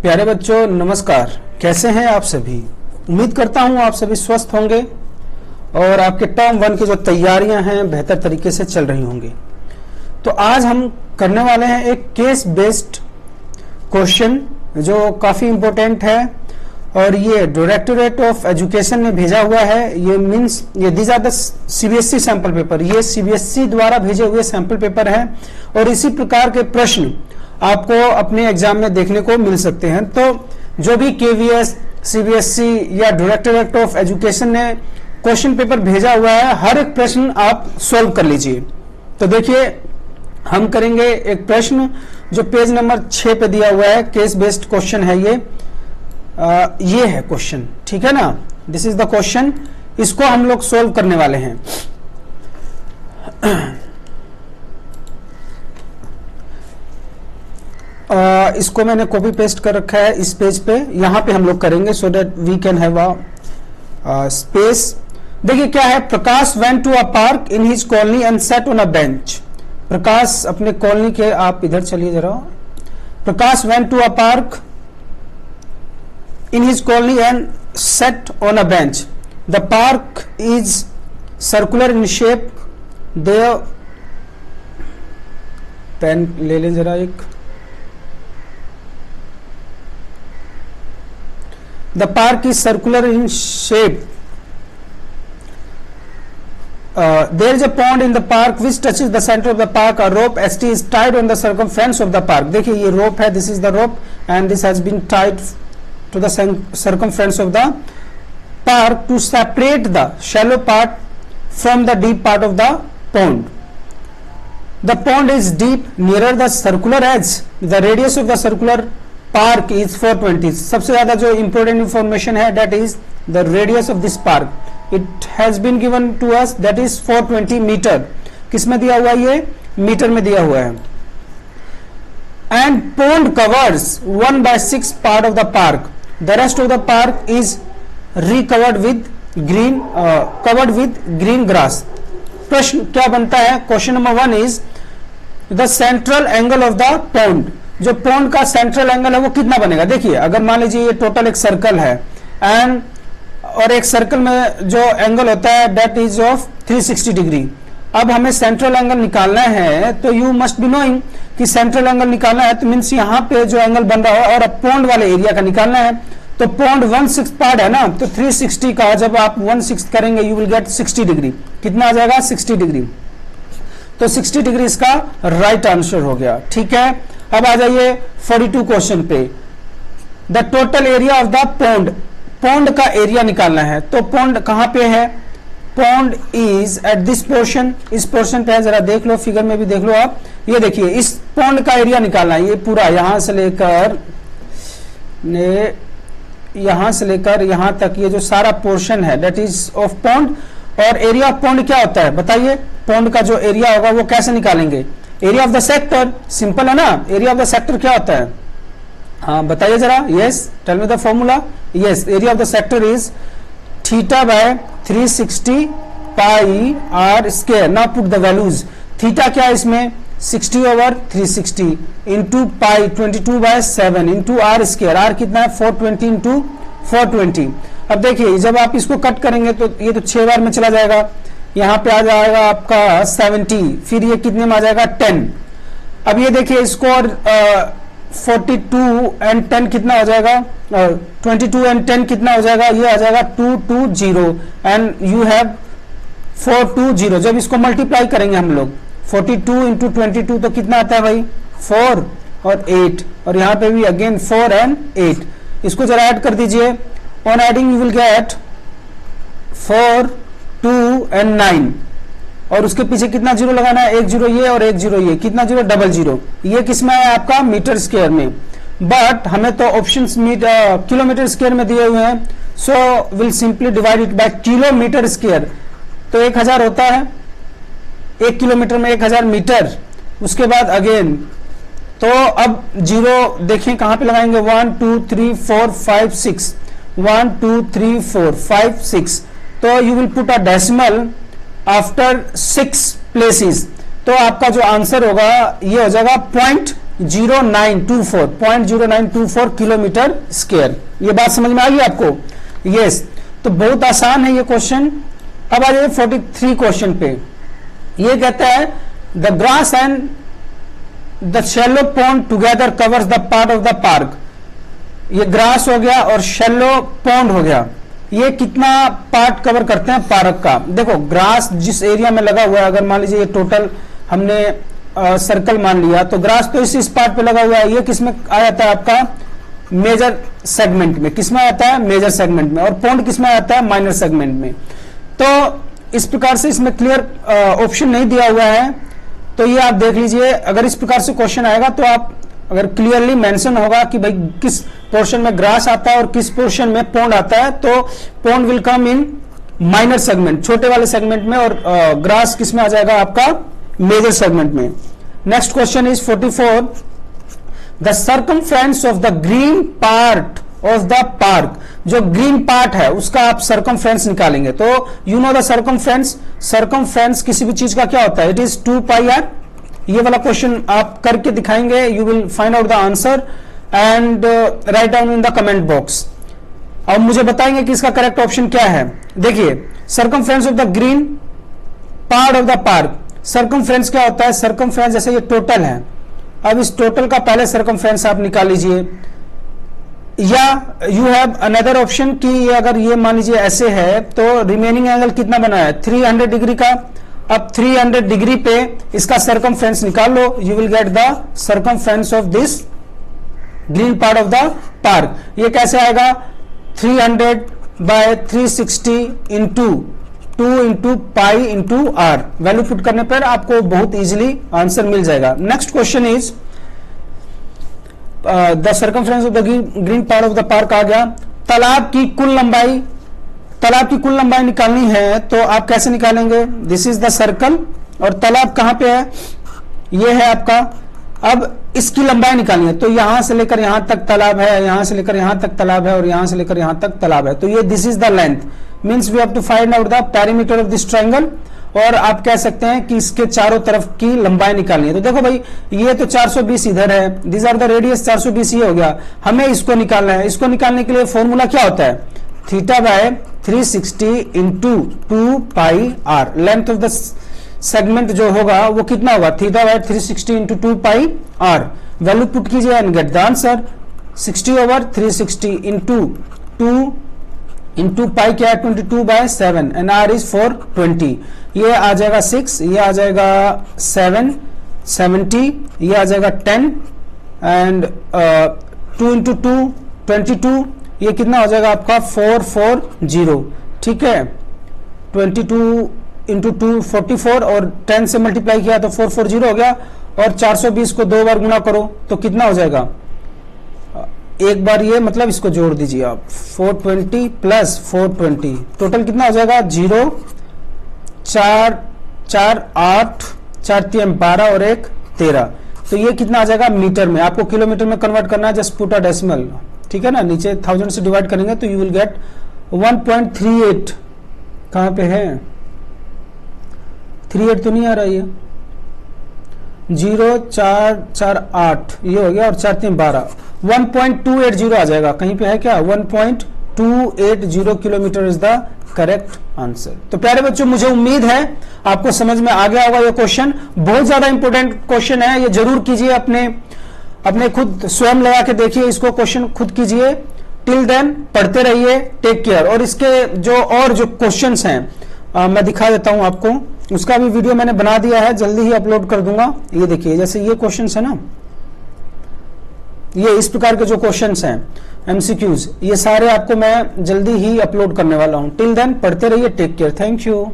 प्यारे बच्चों नमस्कार। कैसे हैं आप सभी। उम्मीद करता हूं आप सभी स्वस्थ होंगे और आपके टर्म 1 की जो तैयारियां हैं बेहतर तरीके से चल रही होंगी। तो आज हम करने वाले हैं एक केस बेस्ड क्वेश्चन जो काफी इंपॉर्टेंट है और ये डायरेक्टोरेट ऑफ एजुकेशन ने भेजा हुआ है। ये मींस ये these are the CBSE sample paper, ये सीबीएसई द्वारा भेजे हुए सैंपल पेपर है और इसी प्रकार के प्रश्न आपको अपने एग्जाम में देखने को मिल सकते हैं। तो जो भी केवीएस, सीबीएसई या डायरेक्टोरेट ऑफ एजुकेशन ने क्वेश्चन पेपर भेजा हुआ है, हर एक प्रश्न आप सॉल्व कर लीजिए। तो देखिए हम करेंगे एक प्रश्न जो पेज नंबर 6 पे दिया हुआ है। केस बेस्ड क्वेश्चन है ये है क्वेश्चन, ठीक है ना। दिस इज द क्वेश्चन, इसको हम लोग सॉल्व करने वाले हैं। इसको मैंने कॉपी पेस्ट कर रखा है इस पेज पे, यहां पे हम लोग करेंगे so that we can have a space. देखिए क्या है, Prakash went to a park in his colony and set on a bench. Prakash अपने कॉलोनी के, आप इधर चलिए जरा। Prakash went to a park in his colony and sat on a bench. The park is circular in shape. There pen ले लें जरा एक। The park is circular in shape. There is a pond in the park which touches the center of the park. A rope ST is tied on the circumference of the park. देखिए ये rope है, this is the rope and this has been tied to the circumference of the park to separate the shallow part from the deep part of the pond. The pond is deep nearer the circular edge. The radius of the circular park is 420. सबसे ज्यादा जो important information है that is the radius of this park. It has been given to us that is 420 meter. किसमें दिया हुआ है ये? Metre में दिया हुआ है। And pond covers 1/6 part of the park. The rest of the park is recovered with covered with green grass. प्रश्न क्या बनता है? Question number 1 is the central angle of the pond. जो पॉन्ड का सेंट्रल एंगल है वो कितना बनेगा? देखिए अगर मान लीजिए ये टोटल एक सर्कल है एंड और एक सर्कल में जो एंगल होता है दैट इज ऑफ 360 डिग्री। अब हमें सेंट्रल एंगल निकालना है तो यू मस्ट बी नोइंग कि सेंट्रल एंगल निकालना है तो मीन्स यहाँ पे जो एंगल बन रहा है और अब पॉन्ड वाले एरिया का निकालना है। तो पॉन्ड 1/6 पार्ट है ना, तो 360 का जब आप 1/6 करेंगे यू विल गेट 60 डिग्री। कितना आ जाएगा? 60 डिग्री। तो 60 डिग्री इसका राइट आंसर हो गया, ठीक है। अब आ जाइए 42 क्वेश्चन पे। The total area of the pond, pond का एरिया निकालना है। तो पॉन्ड कहां पे है? Pond is at this portion, इस पोर्शन पे है, जरा देख लो, फिगर में भी देख लो आप। ये देखिए इस पॉन्ड का एरिया निकालना है, ये पूरा यहां से लेकर यहां तक ये जो सारा पोर्शन है दैट इज ऑफ पॉन्ड। और एरिया ऑफ पॉन्ड क्या होता है बताइए? पॉन्ड का जो एरिया होगा वो कैसे निकालेंगे? Area of the sector, simple है ना। एरिया ऑफ द सेक्टर क्या होता है? हाँ बताइए जरा। Yes, tell me the formula. Yes, area of the sector is theta by 360 pi r square. Now put the values. Theta क्या है इसमें? 60/360 into pi 22/7 into r square. R कितना है? 420 इंटू 420। अब देखिए जब आप इसको कट करेंगे तो ये तो 6 बार में चला जाएगा, यहाँ पे आ जाएगा आपका 70, फिर ये कितने में आ जाएगा? 10। अब ये देखिए इसको और 42 एंड 10 कितना हो जाएगा? 22 एंड 10 कितना हो जाएगा? ये आ जाएगा 220 एंड यू हैव 420। जब इसको मल्टीप्लाई करेंगे हम लोग 42 इंटू 22 तो कितना आता है भाई? 4 और 8, और यहाँ पे भी अगेन 4 एंड 8। इसको जरा ऐड कर दीजिए। On adding you will gate 4, 2 and 9, और उसके पीछे कितना जीरो लगाना है? 1 जीरो ये और 1 जीरो ये। कितना जीरो? 00। ये किसमें है आपका? मीटर स्क्वायर में। बट हमें तो ऑप्शंस किलोमीटर स्क्वायर में दिए हुए हैं, so will simply divide it by kilometre square. तो 1000 होता है, 1 किलोमीटर में 1000 मीटर। उसके बाद अगेन तो अब जीरो देखें कहां पे लगाएंगे? 1 2 3 4 5 6, 1 2 3 4 5 6। तो you will put a decimal after 6 places. तो आपका जो आंसर होगा ये हो जाएगा 0.0924 किलोमीटर स्क्वायर। ये बात समझ में आ गई आपको? यस। तो बहुत आसान है ये क्वेश्चन। अब आ जाइए 43 क्वेश्चन पे। ये कहता है the grass and the shallow pond together covers the part of the park. ये ग्रास हो गया और शैलो पॉन्ड हो गया, ये कितना पार्ट कवर करते हैं पार्क का? देखो ग्रास जिस एरिया में लगा हुआ है, अगर मान लीजिए ये टोटल हमने सर्कल मान लिया, तो ग्रास तो इस पार्ट पे लगा हुआ है। ये किसमें आ जाता है आपका? मेजर सेगमेंट में। किसमें आता है? मेजर सेगमेंट में। और पॉन्ड किसमें आता है? माइनर सेगमेंट में। तो इस प्रकार से इसमें क्लियर ऑप्शन नहीं दिया हुआ है, तो ये आप देख लीजिए। अगर इस प्रकार से क्वेश्चन आएगा तो आप अगर क्लियरली मेंशन होगा कि भाई किस पोर्शन में ग्रास आता है और किस पोर्शन में पॉन्ड आता है, तो pond will come in minor segment, छोटे वाले सेगमेंट में, और ग्रास किस में आ जाएगा आपका? मेजर सेगमेंट में। Next question is 44। The circumference of the green part of the park. जो ग्रीन पार्ट है उसका आप सर्कमफ्रेंस निकालेंगे। तो you know the circumference. Circumference किसी भी चीज का क्या होता है? It is 2 pi r. ये वाला क्वेश्चन आप करके दिखाएंगे, you will find out the answer and write down in the comment box. अब मुझे बताएंगे कि इसका करेक्ट ऑप्शन क्या है। देखिए circumference of the green part of the park. Circumference क्या होता है? सर्कमफ्रेंस जैसे ये टोटल है, अब इस टोटल का पहले सर्कमफ्रेंस आप निकाल लीजिए, या यू हैव अनदर ऑप्शन कि अगर ये मान लीजिए ऐसे है तो रिमेनिंग एंगल कितना बना है? 300 डिग्री का। अब 300 डिग्री पे इसका सर्कमफ्रेंस निकाल लो, you will get the circumference of this green part of the park. ये कैसे आएगा? 300 by 360 into 2 into pi into R. Value put करने पर आपको बहुत इजीली आंसर मिल जाएगा। Next question is the circumference of the green part of the park आ गया। तालाब की कुल लंबाई निकालनी है, तो आप कैसे निकालेंगे? दिस इज द सर्कल और तालाब कहां पे है? ये है आपका। अब इसकी लंबाई निकालनी है, तो यहां से लेकर यहां तक तालाब है, यहां से लेकर यहां तक तालाब है, और यहां से लेकर यहां तक तालाब है। तो ये this is the length, means we have to find out the perimeter of this triangle. और आप कह सकते हैं कि इसके चारों तरफ की लंबाई निकालनी है। तो देखो भाई, ये तो 420 इधर है, दिस आर द रेडियस 420 ये हो गया, हमें इसको निकालना है। इसको निकालने के लिए फॉर्मूला क्या होता है? Theta by 360 into 2 pi R. Length of the segment जो होगा वो कितना होगा? Theta by 360 into 2 pi R. Value put कीजिए and get the answer. 60/360 into 2 into pi क्या है? 22/7 एंड आर इज 420। ये आ जाएगा 6, ये आ जाएगा 7, 70, ये आ जाएगा 10 एंड 2 इंटू 2 22। ये कितना हो जाएगा आपका? 440। ठीक है, 22 इंटू 2 44 और 10 से मल्टीप्लाई किया तो 440 हो गया। और 420 को 2 बार गुणा करो तो कितना हो जाएगा? एक बार ये मतलब इसको जोड़ दीजिए आप, 420 प्लस 420 टोटल कितना हो जाएगा? 0 4 4 8 4 3 12 और 1 13। तो ये कितना आ जाएगा मीटर में? आपको किलोमीटर में कन्वर्ट करना है, जस्ट पुट अ डेसिमल। ठीक है ना, नीचे 1000 से डिवाइड करेंगे तो यू विल गेट 1.38। कहां पे है? 38 तो नहीं आ रहा, ये 0 4 4 8 ये हो गया और 4 3 12, 1.280 आ जाएगा। कहीं पे है क्या? 1.280 kilometre is the correct answer. तो प्यारे बच्चों, मुझे उम्मीद है आपको समझ में आ गया होगा। ये क्वेश्चन बहुत ज्यादा इंपॉर्टेंट क्वेश्चन है, ये जरूर कीजिए, अपने खुद स्वयं लगा के देखिए, इसको क्वेश्चन खुद कीजिए। टिल देन पढ़ते रहिए, टेक केयर। और इसके जो क्वेश्चंस हैं मैं दिखा देता हूं आपको, उसका भी वीडियो मैंने बना दिया है, जल्दी ही अपलोड कर दूंगा। ये देखिए, जैसे ये क्वेश्चंस है ना, ये इस प्रकार के जो क्वेश्चंस हैं एमसीक्यूज, ये सारे आपको मैं जल्दी ही अपलोड करने वाला हूं। टिल देन पढ़ते रहिए, टेक केयर, थैंक यू।